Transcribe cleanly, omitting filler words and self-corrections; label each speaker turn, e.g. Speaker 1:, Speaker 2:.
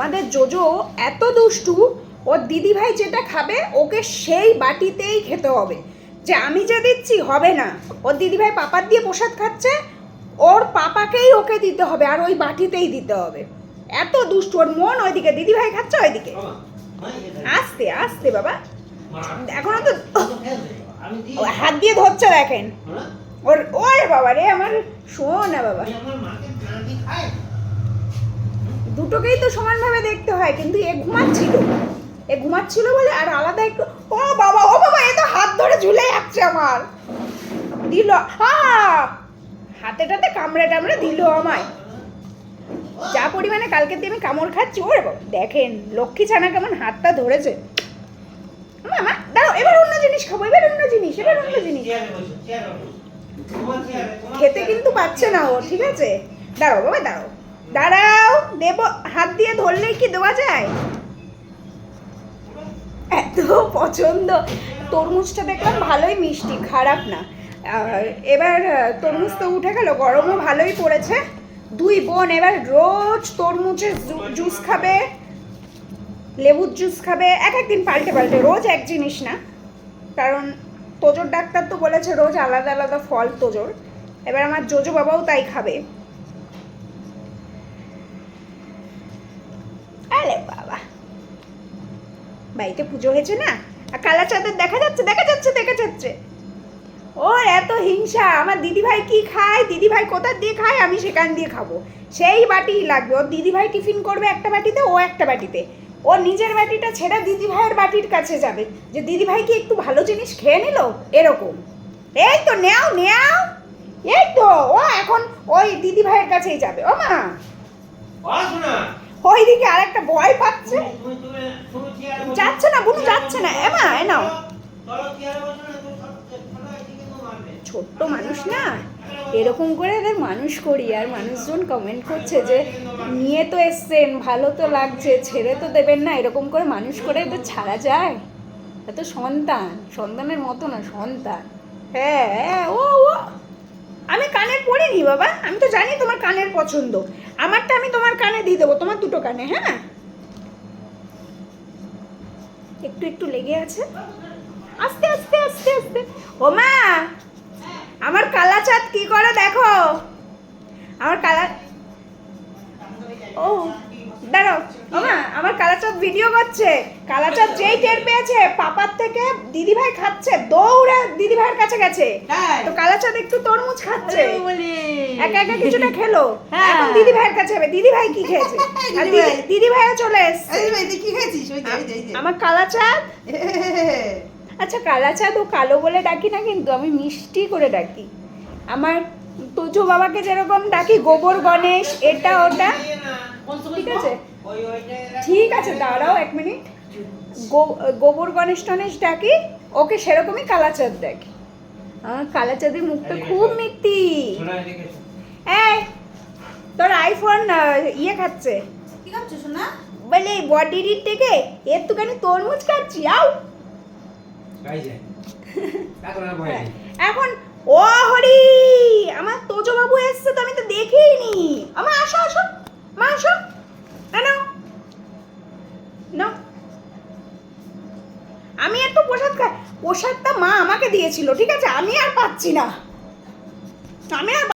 Speaker 1: আমাদের জোজো এত দুষ্টু, ওর দিদিভাই যেটা খাবে ওকে সেই বাটিতেই খেতে হবে, যে আমি যা দিচ্ছি হবে না। ওর দিদিভাই পাপার দিয়ে প্রসাদ খাচ্ছে, ওর পাপাকেই ওকে দিতে হবে আর ওই বাটিতেই দিতে হবে। এত দুষ্টু ওর মন ওইদিকে, দিদিভাই খাচ্ছে ওইদিকে। আস্তে আস্তে বাবা, এখনো তো হাত দিয়ে ধরছে দেখেন ওর। ওরে বাবা রে আমার, শোন না বাবা, দুটোকেই তো সমানভাবে দেখতে হয়, কিন্তু এ ঘুমাচ্ছিল বলে আর আলাদা একটু। ও বাবা, ও বাবা, এ তো হাত ধরে ঝুলে যাচ্ছে আমার। দিল হাতে টাতে কামড়ে টামড়ে দিল আমায়, যা পরিমাণে কালকে দিয়ে আমি কামড় খাচ্ছি। ওরে বাবা দেখেন লক্ষ্মী ছানা কেমন হাতটা ধরেছে। মামা দাঁড়াও, এবার অন্য জিনিস খাবো, এবার অন্য জিনিস। খেতে কিন্তু পাচ্ছে না ও, ঠিক আছে? দাঁড়াও বাবা, দাঁড়াও দেবো। হাত দিয়ে ধরলেই কি দেওয়া যায়? এত পছন্দ। তরমুজটা দেখলাম ভালোই মিষ্টি, খারাপ না। এবার তরমুজ তো উঠে গেল, গরমও ভালোই পড়েছে। দুই বোন এবার রোজ তরমুজের জুস খাবে, লেবুর জুস খাবে, এক একদিন পাল্টে পাল্টে, রোজ এক জিনিস না। কারণ তোজোর ডাক্তার তো বলেছে রোজ আলাদা আলাদা ফল তোজোর। এবার আমার জোজো বাবাও তাই খাবে। আরে বাবা, বাড়িতে পুজো হয়েছে না, আর কালা চাঁদের দেখা যাচ্ছে। ওর এত হিংসা, আমার দিদিভাই কি খায়, দিদিভাই কোথা দিয়ে খায়, আমি সেখান দিয়ে খাবো, সেই বাটিই লাগবে। ওর দিদিভাই টিফিন করবে একটা বাটিতে, ও একটা বাটিতে। ও নিজের বাটিটা ছেড়ে দিদিভাইয়ের বাটির কাছে যাবে, যে দিদিভাই কি একটু ভালো জিনিস খেয়ে নিল, এরকম। এই তো নেও, এই তো ও এখন ওই দিদিভাইয়ের কাছেই যাবে। ও মা, ওইদিকে আর একটা ভয় পাচ্ছে, যাচ্ছে না বুনু, যাচ্ছে না। এমা এ নাও, ছোট্ট মানুষ না, এরকম করে এদের মানুষ করি। আর মানুষজন কমেন্ট করছে যে নিয়ে তো এসছেন, ভালো তো লাগছে, ছেড়ে তো দেবেন না, এরকম করে মানুষ করে এদের ছাড়া যায়? এত সন্তানের মতো না, সন্তান। হ্যাঁ ও আমি কানের পরিনি বাবা, আমি তো জানি তোমার কানের পছন্দ। আমারটা আমি তোমার কানে দিয়ে দেবো, তোমার দুটো কানে। হ্যাঁ, একটু লেগে আছে, আস্তে আস্তে। ও মা, আমার কালা চাঁদ কি করে দেখো, আমার ও দাঁড়াও। ও মা, আমার কালা চাঁদ ভিডিও করছে। কালা চাঁদ যেই টের পেয়েছে পাপার থেকে দিদিভাই খাচ্ছে, দৌড়ে দিদিভাইয়ের কাছে গেছে। তো কালা চাঁদ একটু তরমুজ খাচ্ছে, একা একা কিছুটা খেলো, এখন দিদিভাইয়ের কাছে যাবে। দিদিভাই কি খেয়েছে, আর দিদিভাইও চলে এসছে। আমার কালা চাঁদ, আচ্ছা কালা চাঁদ ও কালো বলে ডাকি না, কিন্তু আমি মিষ্টি করে ডাকি। আমার তোজো বাবাকে যেরকম ডাকি গোবর গণেশ, এটা ওটা, ঠিক আছে দাঁড়াও এক মিনিট। গোবর গণেশ টনেশ ডাকি ওকে, সেরকমই কালা চাঁদ ডাকি। আমার কালা চাঁদের মুখটা খুব মিষ্টি। এই তোর আইফোন খাচ্ছে,
Speaker 2: কি খাচ্ছ সোনা?
Speaker 1: বলে বডির থেকে একটুখানি তরমুজ খাচ্ছি। আও এখন ও হরি, আমার তোজো বাবু এসছে তো, আমি তো দেখিনি। আমার আসো মা, আসো না, আমি একটু প্রসাদ খাই। প্রসাদটা মা আমাকে দিয়েছিল, ঠিক আছে? আমি আর পাচ্ছি না, আমি আর